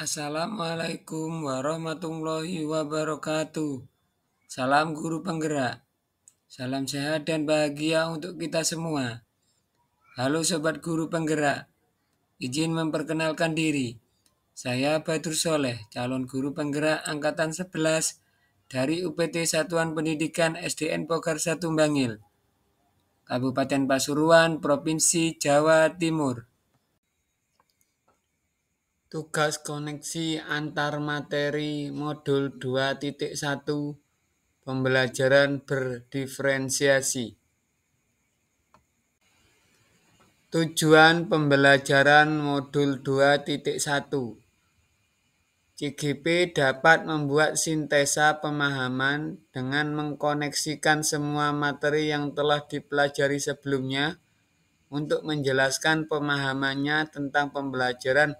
Assalamualaikum warahmatullahi wabarakatuh. Salam guru penggerak. Salam sehat dan bahagia untuk kita semua. Halo sobat guru penggerak. Izin memperkenalkan diri. Saya Badrus Soleh, calon guru penggerak angkatan 11 dari UPT Satuan Pendidikan SDN Pogar 1 Bangil, Kabupaten Pasuruan, Provinsi Jawa Timur. Tugas koneksi antar materi modul 2.1 pembelajaran berdiferensiasi. Tujuan pembelajaran modul 2.1. CGP dapat membuat sintesa pemahaman dengan mengkoneksikan semua materi yang telah dipelajari sebelumnya untuk menjelaskan pemahamannya tentang pembelajaran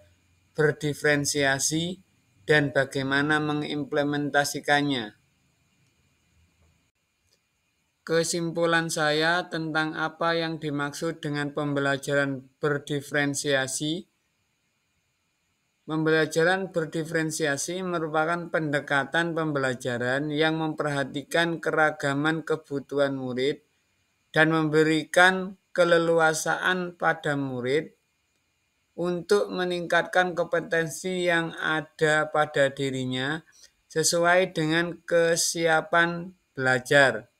berdiferensiasi dan bagaimana mengimplementasikannya. Kesimpulan saya tentang apa yang dimaksud dengan pembelajaran berdiferensiasi. Pembelajaran berdiferensiasi merupakan pendekatan pembelajaran yang memperhatikan keragaman kebutuhan murid dan memberikan keleluasaan pada murid untuk meningkatkan kompetensi yang ada pada dirinya sesuai dengan kesiapan belajar,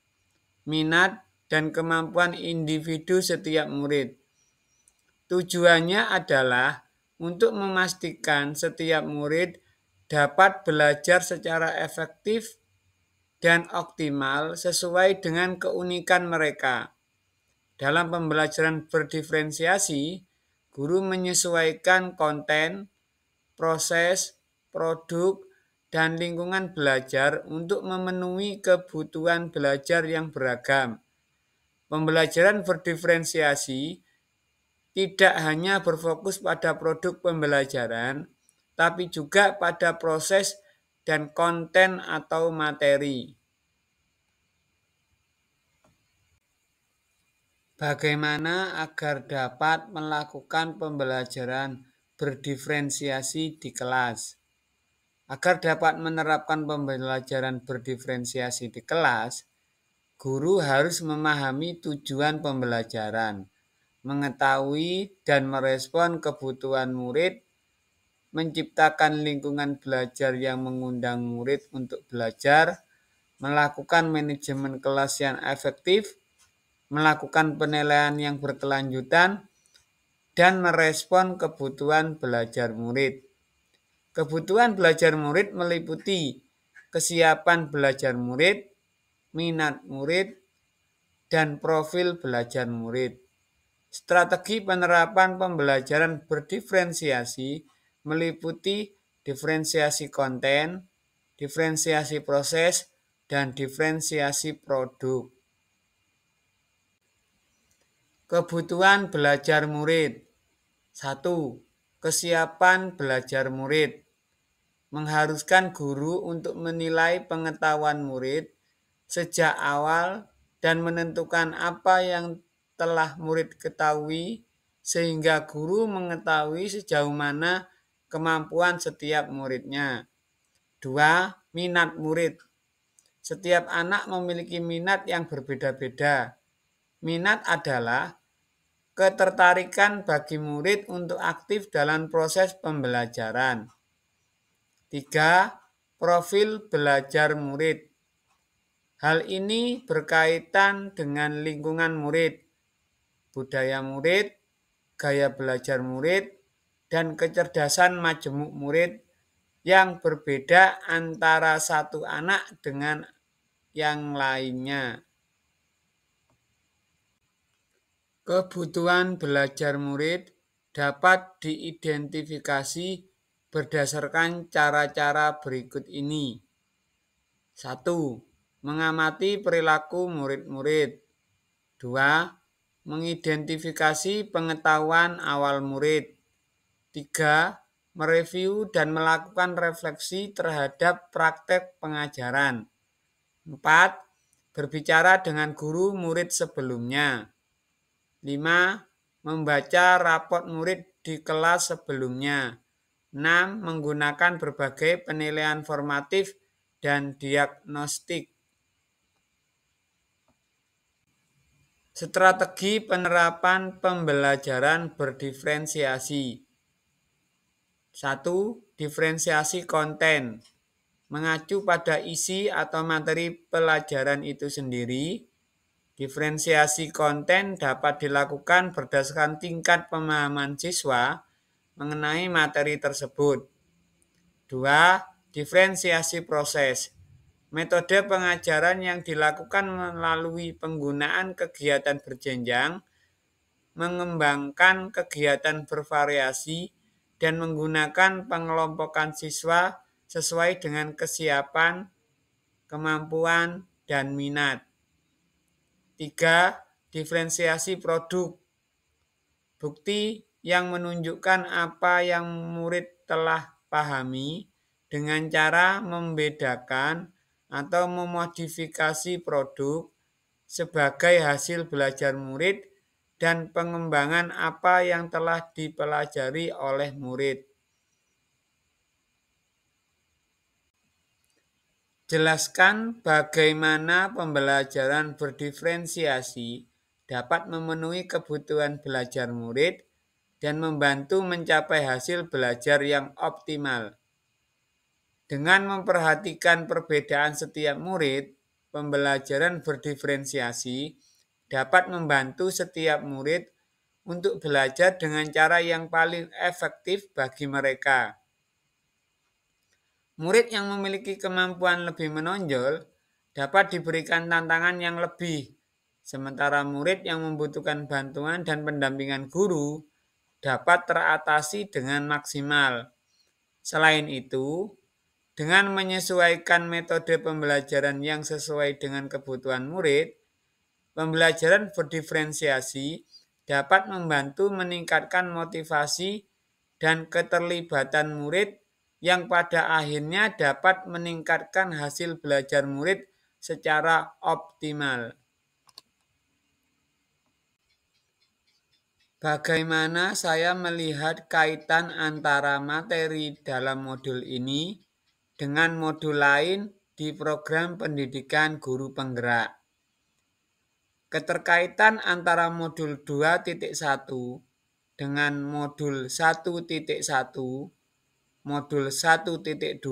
minat, dan kemampuan individu setiap murid. Tujuannya adalah untuk memastikan setiap murid dapat belajar secara efektif dan optimal sesuai dengan keunikan mereka. Dalam pembelajaran berdiferensiasi, guru menyesuaikan konten, proses, produk, dan lingkungan belajar untuk memenuhi kebutuhan belajar yang beragam. Pembelajaran berdiferensiasi tidak hanya berfokus pada produk pembelajaran, tapi juga pada proses dan konten atau materi. Bagaimana agar dapat melakukan pembelajaran berdiferensiasi di kelas? Agar dapat menerapkan pembelajaran berdiferensiasi di kelas, guru harus memahami tujuan pembelajaran, mengetahui dan merespon kebutuhan murid, menciptakan lingkungan belajar yang mengundang murid untuk belajar, melakukan manajemen kelas yang efektif, melakukan penilaian yang berkelanjutan, dan merespon kebutuhan belajar murid. Kebutuhan belajar murid meliputi kesiapan belajar murid, minat murid, dan profil belajar murid. Strategi penerapan pembelajaran berdiferensiasi meliputi diferensiasi konten, diferensiasi proses, dan diferensiasi produk. Kebutuhan belajar murid. 1. Kesiapan belajar murid. Mengharuskan guru untuk menilai pengetahuan murid sejak awal dan menentukan apa yang telah murid ketahui sehingga guru mengetahui sejauh mana kemampuan setiap muridnya. 2. Minat murid. Setiap anak memiliki minat yang berbeda-beda. Minat adalah ketertarikan bagi murid untuk aktif dalam proses pembelajaran. 3. Profil belajar murid. Hal ini berkaitan dengan lingkungan murid, budaya murid, gaya belajar murid, dan kecerdasan majemuk murid yang berbeda antara satu anak dengan yang lainnya. Kebutuhan belajar murid dapat diidentifikasi berdasarkan cara-cara berikut ini. 1. Mengamati perilaku murid-murid. 2. Mengidentifikasi pengetahuan awal murid. 3. Mereview dan melakukan refleksi terhadap praktek pengajaran. 4. Berbicara dengan guru murid sebelumnya. 5. Membaca rapot murid di kelas sebelumnya. 6. Menggunakan berbagai penilaian formatif dan diagnostik. Strategi penerapan pembelajaran berdiferensiasi. 1. Diferensiasi konten. Mengacu pada isi atau materi pelajaran itu sendiri, diferensiasi konten dapat dilakukan berdasarkan tingkat pemahaman siswa mengenai materi tersebut. 2. Diferensiasi proses. Metode pengajaran yang dilakukan melalui penggunaan kegiatan berjenjang, mengembangkan kegiatan bervariasi, dan menggunakan pengelompokan siswa sesuai dengan kesiapan, kemampuan, dan minat. 3. Diferensiasi produk. Bukti yang menunjukkan apa yang murid telah pahami dengan cara membedakan atau memodifikasi produk sebagai hasil belajar murid dan pengembangan apa yang telah dipelajari oleh murid. Jelaskan bagaimana pembelajaran berdiferensiasi dapat memenuhi kebutuhan belajar murid dan membantu mencapai hasil belajar yang optimal. Dengan memperhatikan perbedaan setiap murid, pembelajaran berdiferensiasi dapat membantu setiap murid untuk belajar dengan cara yang paling efektif bagi mereka. Murid yang memiliki kemampuan lebih menonjol dapat diberikan tantangan yang lebih, sementara murid yang membutuhkan bantuan dan pendampingan guru dapat teratasi dengan maksimal. Selain itu, dengan menyesuaikan metode pembelajaran yang sesuai dengan kebutuhan murid, pembelajaran berdiferensiasi dapat membantu meningkatkan motivasi dan keterlibatan murid yang pada akhirnya dapat meningkatkan hasil belajar murid secara optimal. Bagaimana saya melihat kaitan antara materi dalam modul ini dengan modul lain di program pendidikan guru penggerak? Keterkaitan antara modul 2.1 dengan modul 1.1, modul 1.2,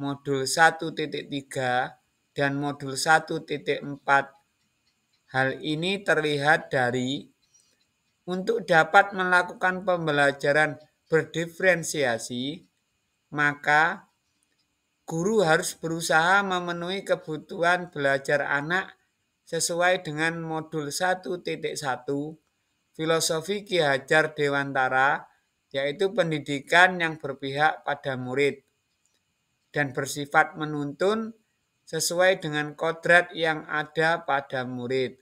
modul 1.3, dan modul 1.4. Hal ini terlihat dari untuk dapat melakukan pembelajaran berdiferensiasi, maka guru harus berusaha memenuhi kebutuhan belajar anak sesuai dengan modul 1.1 Filosofi Ki Hajar Dewantara, yaitu pendidikan yang berpihak pada murid dan bersifat menuntun sesuai dengan kodrat yang ada pada murid.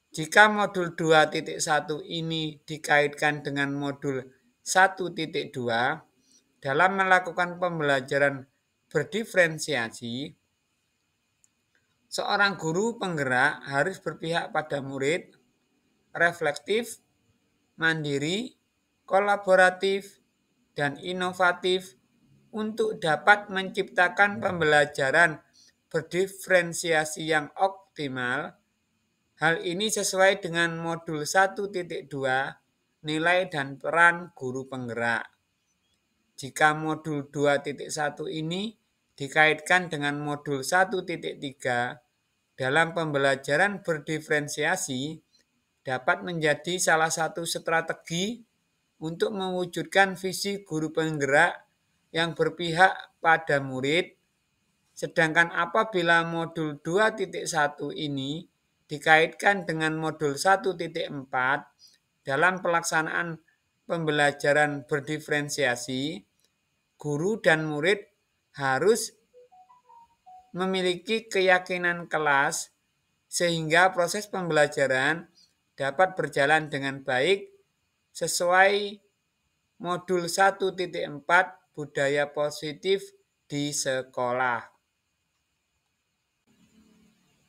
Jika modul 2.1 ini dikaitkan dengan modul 1.2 dalam melakukan pembelajaran berdiferensiasi, seorang guru penggerak harus berpihak pada murid, reflektif, mandiri, kolaboratif, dan inovatif untuk dapat menciptakan pembelajaran berdiferensiasi yang optimal. Hal ini sesuai dengan modul 1.2 nilai dan peran guru penggerak. Jika modul 2.1 ini dikaitkan dengan modul 1.3 dalam pembelajaran berdiferensiasi, dapat menjadi salah satu strategi untuk mewujudkan visi guru penggerak yang berpihak pada murid. Sedangkan apabila modul 2.1 ini dikaitkan dengan modul 1.4 dalam pelaksanaan pembelajaran berdiferensiasi, guru dan murid harus memiliki keyakinan kelas sehingga proses pembelajaran dapat berjalan dengan baik sesuai modul 1.4 budaya positif di sekolah.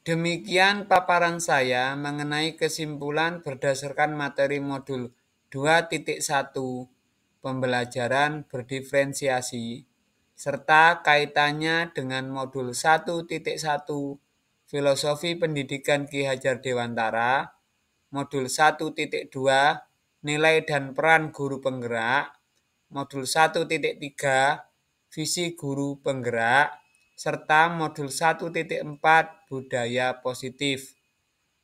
Demikian paparan saya mengenai kesimpulan berdasarkan materi modul 2.1 pembelajaran berdiferensiasi, serta kaitannya dengan modul 1.1 Filosofi Pendidikan Ki Hajar Dewantara, modul 1.2 Nilai dan Peran Guru Penggerak, modul 1.3 Visi Guru Penggerak, serta modul 1.4 Budaya Positif.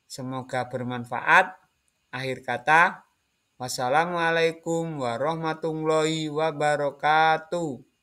Semoga bermanfaat. Akhir kata, wassalamualaikum warahmatullahi wabarakatuh.